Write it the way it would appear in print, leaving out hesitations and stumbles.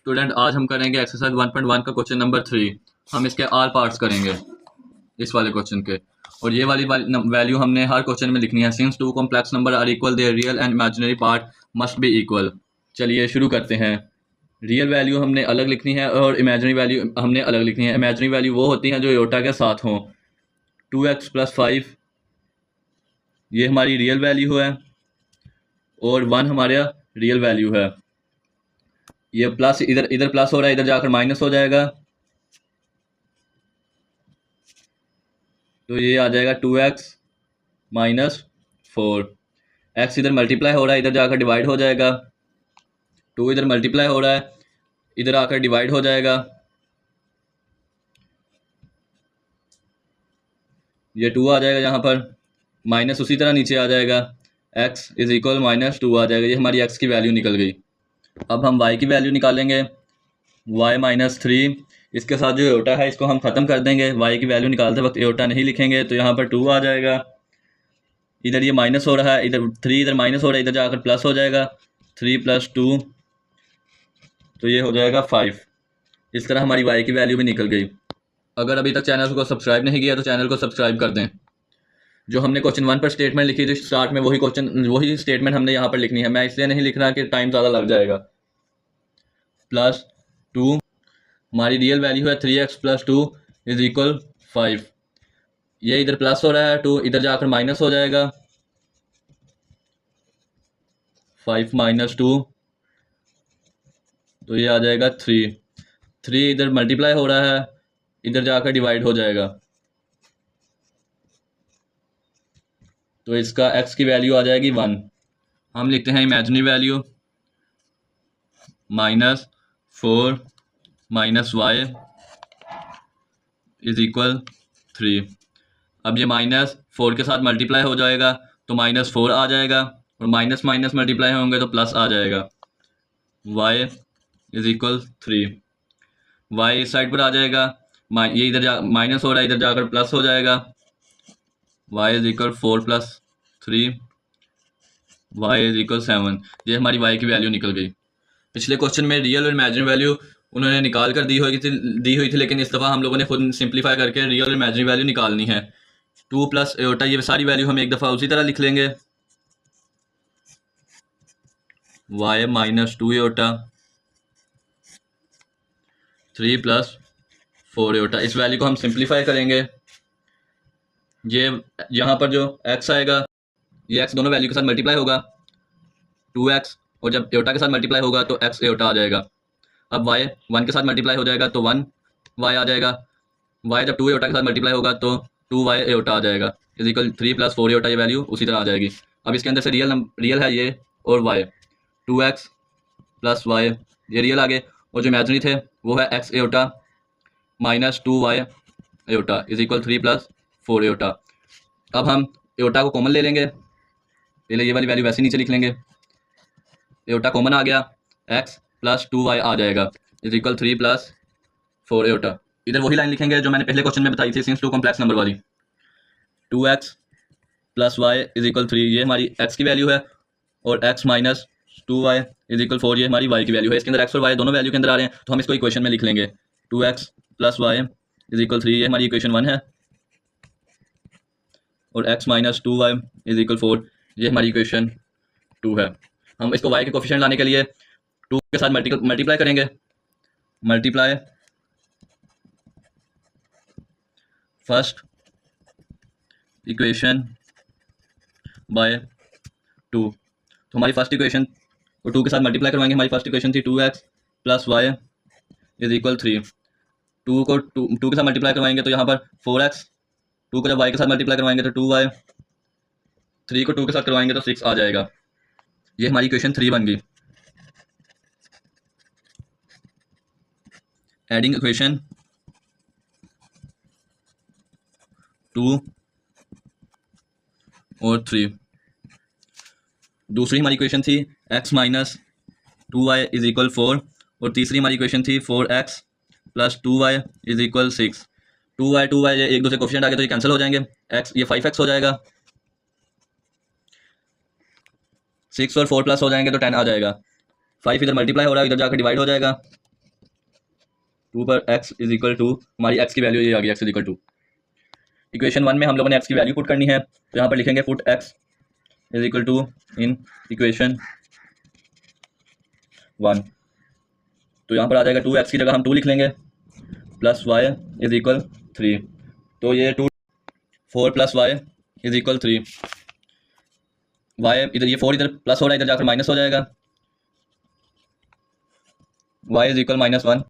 Student, आज हम करेंगे एक्सरसाइज 1.1 का क्वेश्चन नंबर 3। हम इसके आर पार्ट्स करेंगे इस वाले क्वेश्चन के। और ये वाली वैल्यू हमने हर क्वेश्चन में लिखनी है। Since two complex number are equal, their real and imaginary part must be equal. चलिए शुरू करते हैं। रियल वैल्यू हमने अलग लिखनी है और इमेजिनरी वैल्यू हमने अलग लिखनी है। इमेजिनरी वैल्यू वो होती हैं जो योटा के साथ हों। 2x + 5 ये हमारी रियल वैल्यू है और 1 हमारा रियल वैल्यू है। ये प्लस इधर इधर प्लस हो रहा है, इधर जाकर माइनस हो जाएगा, तो ये आ जाएगा 2x - 4। x इधर मल्टीप्लाई हो रहा है, इधर जाकर डिवाइड हो जाएगा। 2 इधर मल्टीप्लाई हो रहा है, इधर आकर डिवाइड हो जाएगा। ये 2 आ जाएगा यहाँ पर, माइनस उसी तरह नीचे आ जाएगा। x = -2 आ जाएगा। ये हमारी x की वैल्यू निकल गई। अब हम y की वैल्यू निकालेंगे। y - 3, इसके साथ जो एयोटा है इसको हम ख़त्म कर देंगे। y की वैल्यू निकालते वक्त एयोटा नहीं लिखेंगे, तो यहाँ पर 2 आ जाएगा। इधर ये माइनस हो रहा है, इधर 3 इधर माइनस हो रहा है, इधर जाकर प्लस हो जाएगा। 3 + 2 तो ये हो जाएगा 5। इस तरह हमारी y की वैल्यू भी निकल गई। अगर अभी तक चैनल को सब्सक्राइब नहीं किया तो चैनल को सब्सक्राइब कर दें। जो हमने क्वेश्चन 1 पर स्टेटमेंट लिखी थी स्टार्ट में, वही स्टेटमेंट हमने यहाँ पर लिखनी है। मैं इसलिए नहीं लिख रहा कि टाइम ज़्यादा लग जाएगा। +2 हमारी रियल वैल्यू है। 3x + 2 = 5। ये इधर प्लस हो रहा है, 2 इधर जाकर माइनस हो जाएगा। 5 - 2 तो ये आ जाएगा 3। 3 इधर मल्टीप्लाई हो रहा है, इधर जाकर डिवाइड हो जाएगा, तो इसका x की वैल्यू आ जाएगी 1। हम लिखते हैं इमेजिनरी वैल्यू -4 - y = 3। अब ये -4 के साथ मल्टीप्लाई हो जाएगा तो -4 आ जाएगा, और माइनस माइनस मल्टीप्लाई होंगे तो प्लस आ जाएगा। y = 3। y इस साइड पर आ जाएगा, ये इधर माइनस हो रहा है, इधर जाकर प्लस हो जाएगा। y = 4 + 3 y = 7। ये हमारी y की वैल्यू निकल गई। पिछले क्वेश्चन में रियल और इमेजिनरी वैल्यू उन्होंने निकाल कर दी हुई थी, लेकिन इस दफ़ा हम लोगों ने खुद सिंप्लीफाई करके रियल और इमेजिनरी वैल्यू निकालनी है। 2 + एयोटा, ये सारी वैल्यू हम एक दफ़ा उसी तरह लिख लेंगे। y - 2 aorta 3 + 4 aorta. इस वैल्यू को हम सिंप्लीफाई करेंगे। ये यहाँ पर जो x आएगा, ये x दोनों वैल्यू के साथ मल्टीप्लाई होगा 2x, और जब एयोटा के साथ मल्टीप्लाई होगा तो x एयोटा आ जाएगा। अब y 1 के साथ मल्टीप्लाई हो जाएगा तो 1 y आ जाएगा। y जब 2 एयोटा के साथ मल्टीप्लाई होगा तो 2 y एयोटा आ जाएगा। = 3 + 4 एयोटा, ये वैल्यू उसी तरह आ जाएगी। अब इसके अंदर से रियल है ये और y। 2x + y ये रियल आ गए, और जो इमेजिनरी थे वो है x aorta - 2y aorta = 3 + 4 aorta. अब हम एयोटा को कॉमन ले लेंगे। पहले ये वाली वैल्यू वैसे नीचे लिख लेंगे। एयोटा कॉमन आ गया, x + 2y आ जाएगा = 3 + 4 एयोटा। इधर वही लाइन लिखेंगे जो मैंने पहले क्वेश्चन में बताई थी, सिंस टू कॉम्प्लेक्स नंबर वाली। 2x + y = 3, ये हमारी x की वैल्यू है, और x - 2y = 4 ये हमारी y की वैल्यू है। इसके अंदर x और y दोनों वैल्यू के अंदर आ रहे हैं, तो हम इसको इक्वेशन में लिख लेंगे। 2x + y = 3 ये हमारी इक्वेशन 1 है, और x - 2y = 4 ये हमारी इक्वेशन 2 है। हम इसको y के कोफिशिएंट लाने के लिए 2 के साथ मल्टीप्लाई करेंगे। मल्टीप्लाई फर्स्ट इक्वेशन बाय 2, तो हमारी फर्स्ट इक्वेशन को 2 के साथ मल्टीप्लाई करवाएंगे। हमारी फर्स्ट इक्वेशन थी 2x + y = 3। 2 को 2 के साथ मल्टीप्लाई करवाएंगे तो यहाँ पर 4x, 2 को जब y के साथ मल्टीप्लाई करवाएंगे तो 2y, 3 को 2 के साथ करवाएंगे तो 6 आ जाएगा। ये हमारी इक्वेशन 3 बन गई। एडिंग इक्वेशन 2 और 3। दूसरी हमारी इक्वेशन थी x - 2y = 4, और तीसरी हमारी इक्वेशन थी 4x + 2y = 6। 2y ये एक दूसरे कोफिशिएंट आ गए तो ये कैंसिल हो जाएंगे। x ये 5x हो जाएगा, 6 और 4 प्लस हो जाएंगे तो 10 आ जाएगा। 5 इधर मल्टीप्लाई हो रहा है, इधर जाकर डिवाइड हो जाएगा। 2 पर x इज इक्वल टू, हमारी x की वैल्यू ये आ गई, x is equal to. Equation 1 में हम लोगों ने x की वैल्यू पुट करनी है, तो यहाँ पर लिखेंगे put x is equal to in equation 1। तो यहाँ पर आ जाएगा 2x की जगह हम 2 लिख लेंगे, प्लस y इज इक्वल 3। तो ये 4 plus y is equal 3। y इधर, ये 4 इधर प्लस हो रहा है, इधर जाकर माइनस हो जाएगा, y इज इक्वल -1।